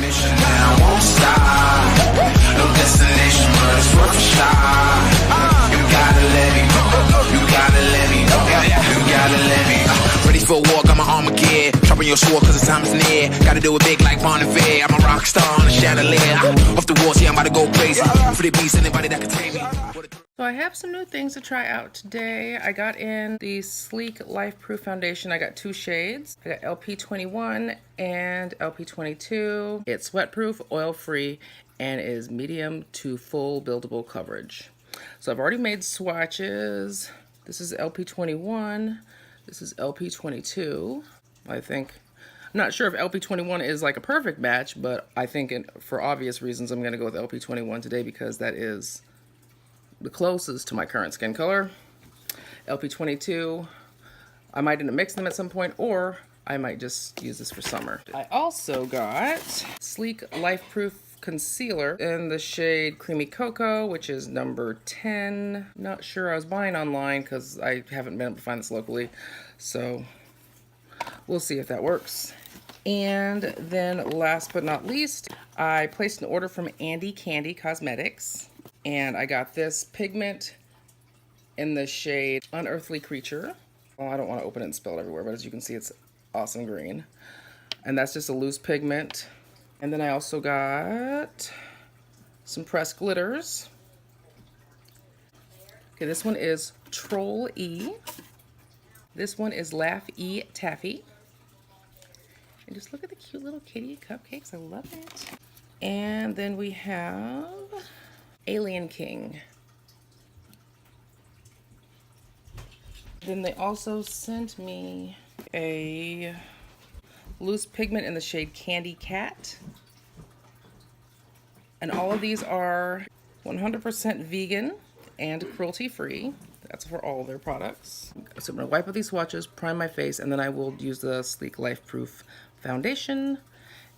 Mission now won't stop. No destination, but it's worth a shot. You gotta let me go. You gotta let me go. You gotta let me go. Ready for a war, got my armor gear. Sharpen your sword, cause the time is near. Gotta do it big like Bon Iver. I'm a rock star on a chandelier. Off the walls, yeah, I'm about to go crazy. For the beast, anybody that can tame me. So I have some new things to try out today. I got in the Sleek Lifeproof Foundation. I got 2 shades. I got LP21 and LP22. It's sweat-proof, oil-free, and is medium to full buildable coverage. So I've already made swatches. This is LP21. This is LP22. I think, I'm not sure if LP21 is like a perfect match, but I think for obvious reasons I'm gonna go with LP21 today because that is the closest to my current skin color. LP22, I might end up mixing them at some point, or I might just use this for summer. I also got Sleek Lifeproof Concealer in the shade Creamy Cocoa, which is number 10. Not sure, I was buying online because I haven't been able to find this locally, so we'll see if that works. And then last but not least, I placed an order from Andy Candy Cosmetics. And I got this pigment in the shade Unearthly Creature. Well, I don't want to open it and spill it everywhere, but as you can see, it's awesome green. And that's just a loose pigment. And then I also got some pressed glitters. Okay, this one is Troll E. This one is Laugh E Taffy. And just look at the cute little kitty cupcakes. I love it. And then we have Alien King. Then they also sent me a loose pigment in the shade Candy Cat. And all of these are 100% vegan and cruelty-free. That's for all of their products. So I'm gonna wipe out these swatches, prime my face, and then I will use the Sleek Lifeproof foundation.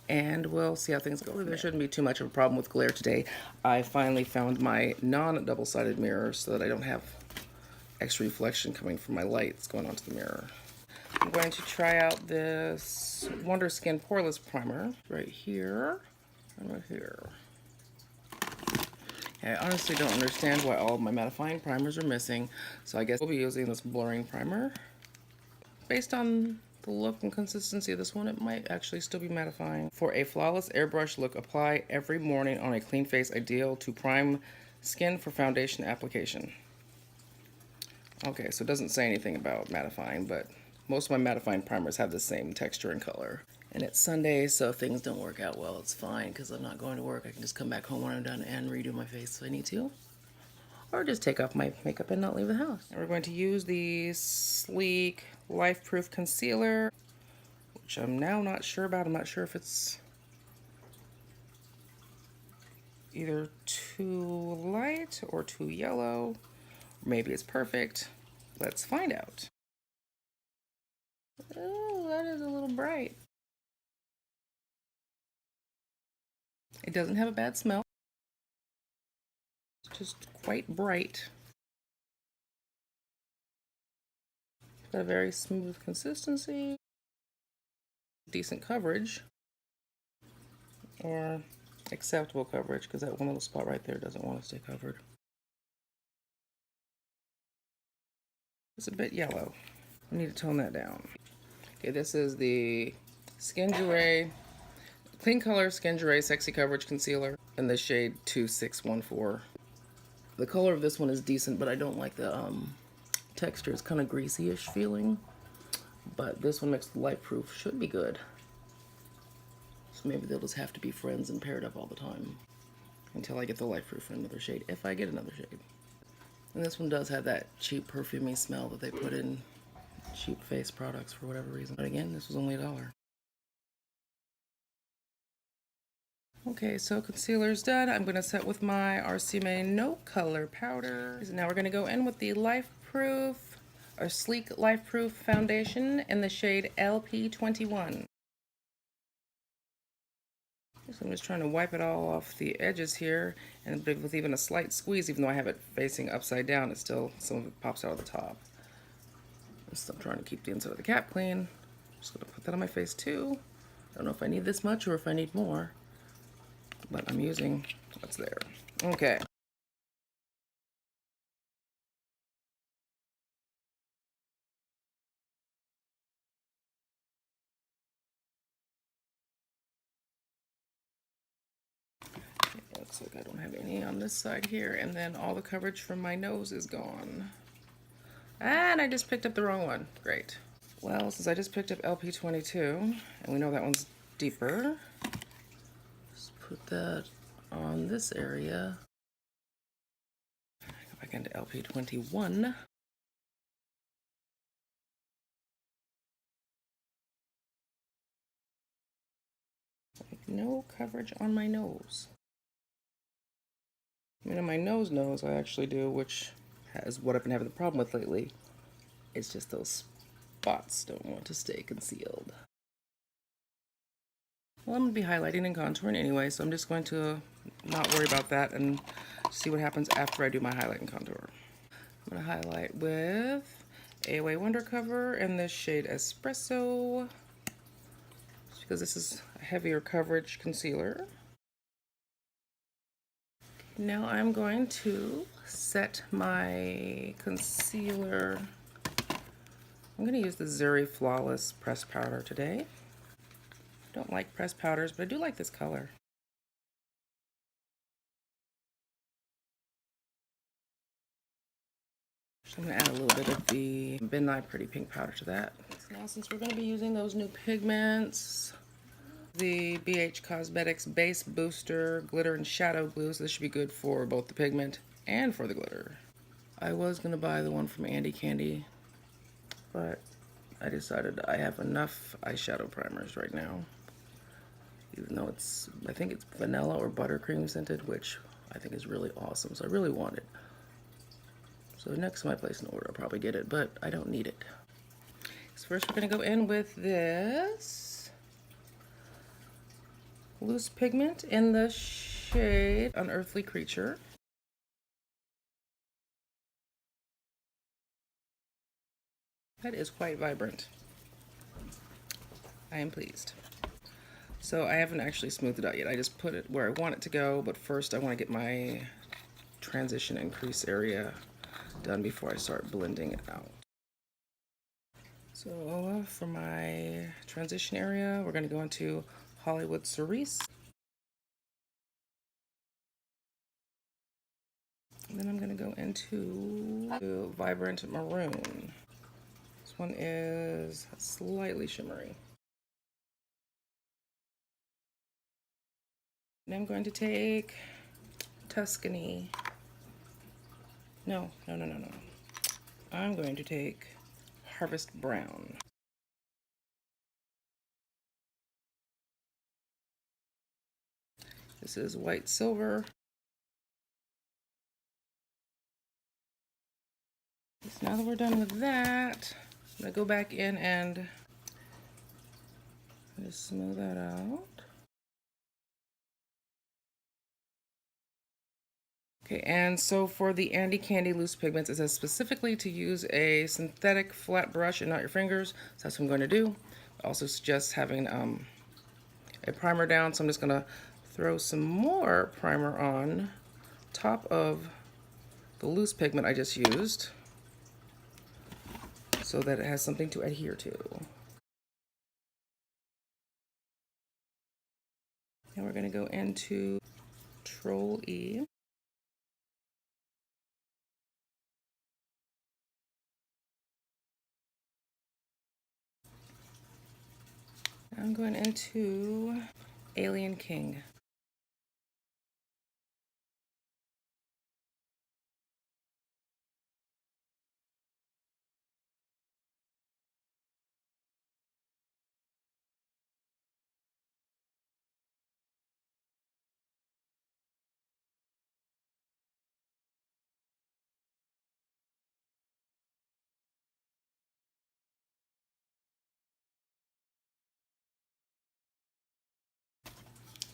And we'll see how things go. There shouldn't be too much of a problem with glare today. I finally found my non-double-sided mirror so that I don't have extra reflection coming from my lights going onto the mirror. I'm going to try out this Wonder Skin Poreless Primer right here and right here. I honestly don't understand why all of my mattifying primers are missing, so I guess we'll be using this blurring primer. Based on the look and consistency of this one, it might actually still be mattifying. For a flawless airbrush look, apply every morning on a clean face, ideal to prime skin for foundation application. Okay, so it doesn't say anything about mattifying, but most of my mattifying primers have the same texture and color. And it's Sunday, so if things don't work out well, it's fine, because I'm not going to work. I can just come back home when I'm done and redo my face if I need to. Or just take off my makeup and not leave the house. And we're going to use the Sleek Lifeproof Concealer, which I'm now not sure about. I'm not sure if it's either too light or too yellow. Maybe it's perfect. Let's find out. Oh, that is a little bright. It doesn't have a bad smell. It's just quite bright. Got a very smooth consistency. Decent coverage. Or acceptable coverage, because that one little spot right there doesn't want to stay covered. It's a bit yellow. I need to tone that down. Okay, this is the Skin Jure Clean Color Skin Jure Sexy Coverage Concealer in the shade 2614. The color of this one is decent, but I don't like the texture. It's kind of greasy-ish feeling. But this one mixed with Lifeproof should be good. So maybe they'll just have to be friends and paired up all the time until I get the Lifeproof in another shade, if I get another shade. And this one does have that cheap perfumey smell that they put in cheap face products for whatever reason. But again, this was only $1. Okay, so concealer's done. I'm gonna set with my RCMA No Color Powder. So now we're gonna go in with the Lifeproof, or Sleek Lifeproof Foundation in the shade LP21. So I'm just trying to wipe it all off the edges here, and with even a slight squeeze, even though I have it facing upside down, it still, some of it pops out of the top. I'm still trying to keep the inside of the cap clean. I'm just gonna put that on my face too. I don't know if I need this much or if I need more. but I'm using what's there. Okay. Looks like I don't have any on this side here, and then all the coverage from my nose is gone. And I just picked up the wrong one. Great. Well, since I just picked up LP22, and we know that one's deeper, let's put that on this area. Go back into LP21. Like no coverage on my nose. I mean, on my nose I actually do, which is what I've been having the problem with lately. It's just those spots don't want to stay concealed. Well, I'm going to be highlighting and contouring anyway, so I'm just going to not worry about that and see what happens after I do my highlight and contour. I'm going to highlight with AOA Wonder Cover and this shade Espresso, just because this is a heavier coverage concealer. Now I'm going to set my concealer. I'm going to use the Zuri Flawless Pressed Powder today. I don't like pressed powders, but I do like this color. So I'm going to add a little bit of the Midnight Pretty Pink powder to that. So now since we're going to be using those new pigments, the BH Cosmetics Base Booster Glitter and Shadow Glue, so this should be good for both the pigment and for the glitter. I was going to buy the one from Andy Candy, but I decided I have enough eyeshadow primers right now. Even though it's, I think it's vanilla or buttercream scented, which I think is really awesome, so I really want it. So next time I place an order, I'll probably get it, but I don't need it. So first we're going to go in with this loose pigment in the shade Unearthly Creature. That is quite vibrant. I am pleased. So I haven't actually smoothed it out yet. I just put it where I want it to go, but first I want to get my transition and crease area done before I start blending it out. So for my transition area, we're going to go into Hollywood Cerise. And then I'm going to go into Vibrant Maroon. This one is slightly shimmery. And I'm going to take Tuscany. No. I'm going to take Harvest Brown. This is White Silver. So now that we're done with that, I'm going to go back in and just smooth that out. Okay, and so for the Andy Candy loose pigments, it says specifically to use a synthetic flat brush and not your fingers. So that's what I'm going to do. It also suggests having a primer down, so I'm just going to throw some more primer on top of the loose pigment I just used so that it has something to adhere to. Now we're going to go into Troll E. I'm going into Alien King.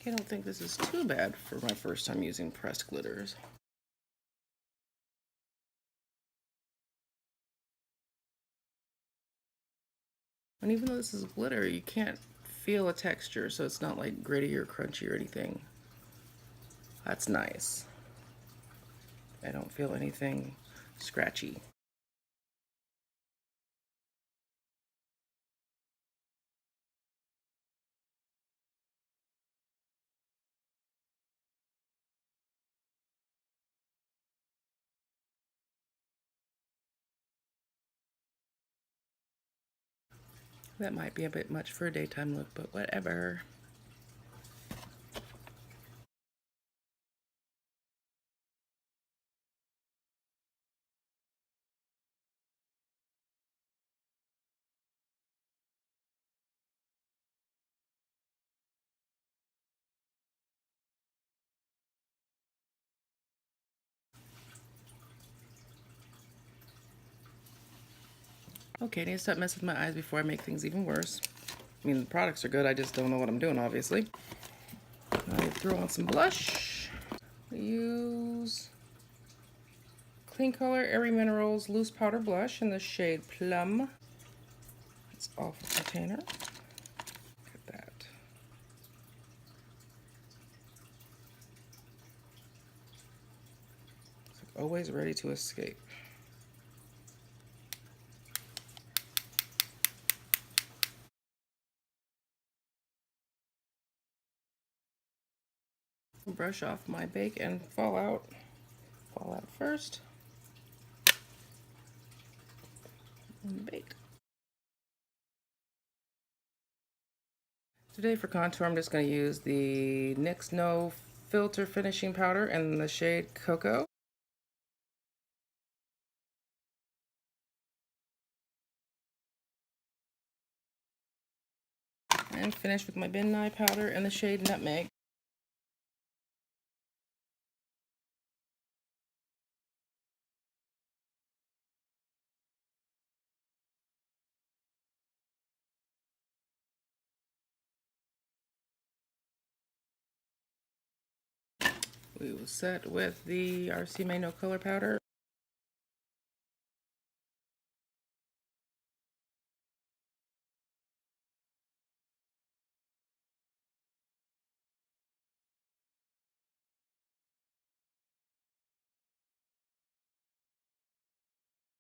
I don't think this is too bad for my first time using pressed glitters. And even though this is glitter, you can't feel a texture, so it's not like gritty or crunchy or anything. That's nice. I don't feel anything scratchy. That might be a bit much for a daytime look, but whatever. Okay, I need to stop messing with my eyes before I make things even worse. I mean, the products are good, I just don't know what I'm doing, obviously. I throw on some blush. Use Clean Color Airy Minerals Loose Powder Blush in the shade Plum. It's off the container. Look at that. It's like always ready to escape. Brush off my bake and fallout. Fallout first. And bake. Today for contour, I'm just going to use the NYX No Filter Finishing Powder in the shade Cocoa. And finish with my Ben Nye powder in the shade Nutmeg. We will set with the RC May No Color Powder.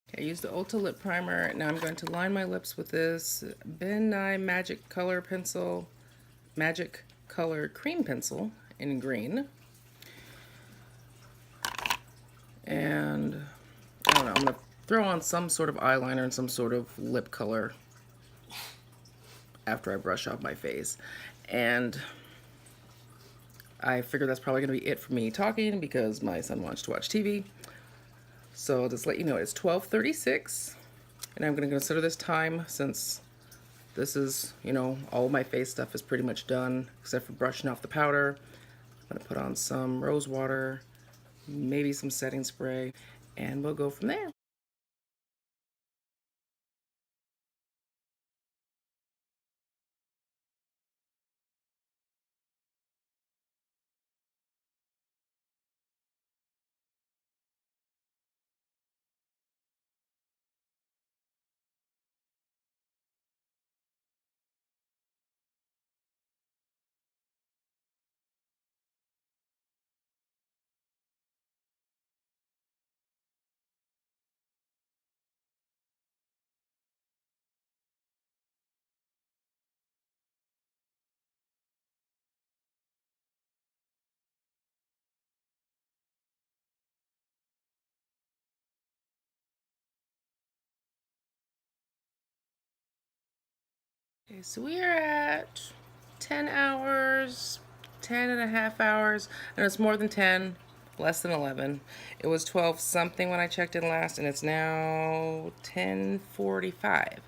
Okay, I used the Ulta Lip Primer. Now I'm going to line my lips with this Ben Nye Magic Color Pencil, Magic Color Cream Pencil in green. And I don't know, I'm going to throw on some sort of eyeliner and some sort of lip color after I brush off my face. And I figure that's probably going to be it for me talking because my son wants to watch TV. So just let you know, it's 12:36, and I'm going to consider this time since this is, you know, all my face stuff is pretty much done except for brushing off the powder. I'm going to put on some rose water, maybe some setting spray, and we'll go from there. Okay, so we are at 10 hours, 10 and a half hours, and it's more than 10, less than 11. It was 12 something when I checked in last, and it's now 10:45.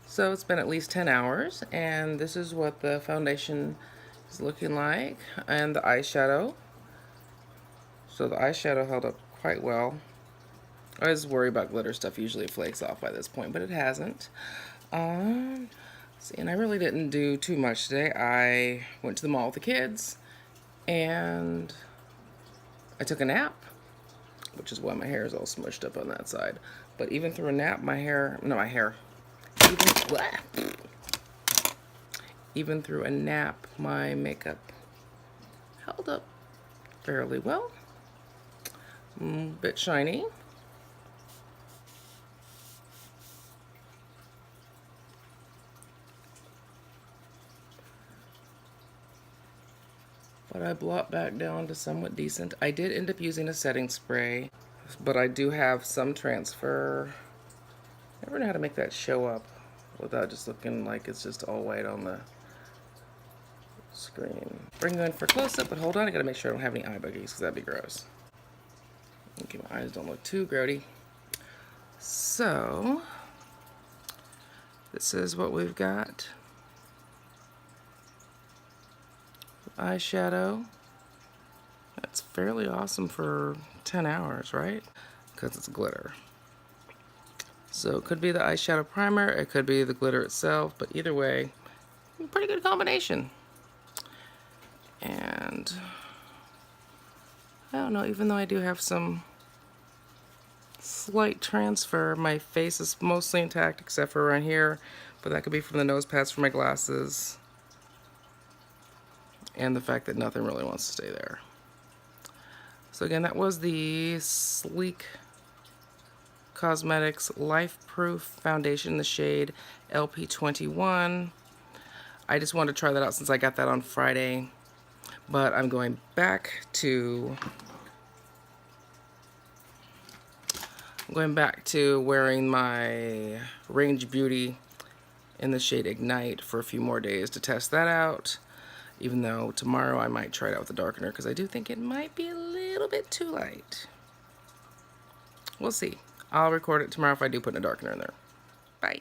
So it's been at least 10 hours, and this is what the foundation is looking like, and the eyeshadow. So the eyeshadow held up quite well. I always worry about glitter stuff, usually it flakes off by this point, but it hasn't. See, and I really didn't do too much today. I went to the mall with the kids, and I took a nap, which is why my hair is all smushed up on that side. But even through a nap, even through a nap, my makeup held up fairly well. Bit shiny. But I blot back down to somewhat decent. I did end up using a setting spray, but I do have some transfer. Never know how to make that show up without just looking like it's just all white on the screen. Bring you in for a close-up, but hold on, I gotta make sure I don't have any eye buggies because that'd be gross. Okay, my eyes don't look too grody. So, this is what we've got. Eyeshadow. That's fairly awesome for 10 hours, right? Because it's glitter. So it could be the eyeshadow primer, it could be the glitter itself, but either way, pretty good combination. And I don't know, even though I do have some slight transfer, my face is mostly intact except for around here, but that could be from the nose pads for my glasses and the fact that nothing really wants to stay there. So again, that was the Sleek Cosmetics Lifeproof Foundation in the shade LP21. I just wanted to try that out since I got that on Friday, but I'm going back to wearing my Range Beauty in the shade Ignite for a few more days to test that out, even though tomorrow I might try it out with the darkener because I do think it might be a little bit too light. We'll see. I'll record it tomorrow if I do put a darkener in there. Bye.